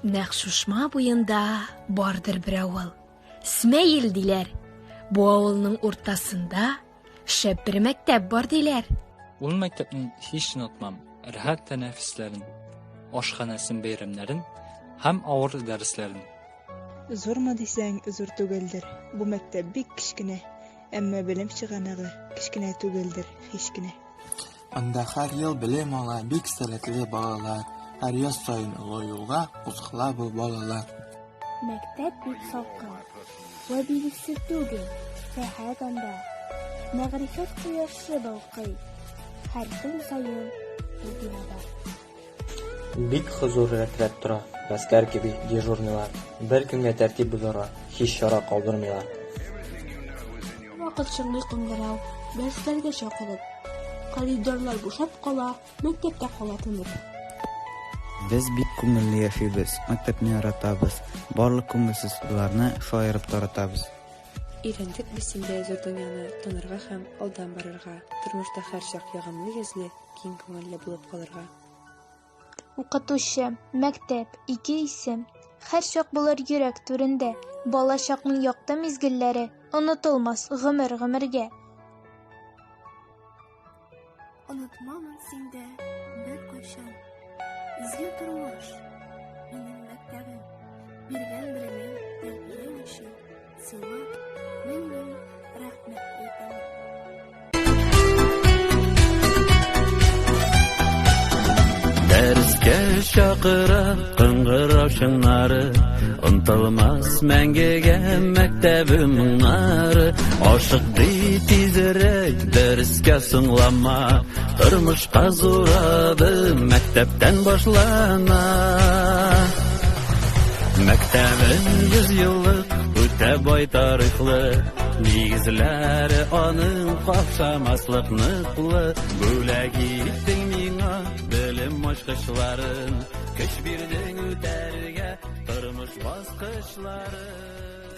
Нәкъ шушма буенда бардыр бер авыл. Исмәгыйль диләр. Бу авылның уртасында шәп бер мәктәп бар диләр. Ул мәктәпне һич онытмам. Рәхәт тәнәфесләрен, ашханәсен бәйрәмнәрен һәм авыр дәресләрен. Зурмы дисәң, зур түгелдер. Бу мәктәп бик кичкенә, әмма белем чыганагы кичкенә түгелдер, һич кенә. Анда һәр ел белем ала бик сәләтле балалар. Һәр яз саен олы юлга узыла бу балалар. Мәктәп бик салкын. Вә билгесез түгел. Рәхәт анда. Мәгърифәт кояшы балкый. Һәр көн саен бу бинада. Бик хозур рәтләп тора. Гаскәр кеби дежурныйлар. Бер көнгә тәртип булырга һич чара калдырмыйлар. Вакыт чыңлый кыңгырау, дәресләргә чакырып. Коридорлар бушап кала, мәктәптә кала тынып. Без бик күңелле яшибез, мәктәпне яратабыз. Барлык күңелсезлекләрне шаярып таратабыз. Өйрәндек без инде зур дөньяны танырга һәм алдан барырга, тормышта һәр чак ягымлы йөзле, киң күңелле булып калырга. Укытучы, мәктәп, ике исем. Һәр чак булыр йөрәк түрендә. Бала чакның якты мизгелләре онытылмас гомергә. Онытмамын синдә бер кайчан. Изге тормыш, минем мәктәбем. Биргән белемем, тәрбиям өчен. Сиңа мин рәхмәт әйтәм. Дәрескә чакыра кыңгырау чыңнары, онтылмас мәңгегә мәктәбем моңнары. Ашык ди тизрәк дәрескә соңлама, тормышка зурады мәктәптән башлана. Мәктәбем 100 еллык, үтә бай тарихлы, нигезләре аның капшамаслык ныклы. Бүләк иттең миңа белем ачкычларын, көч бирдең үтәргә тормыш баскычларын.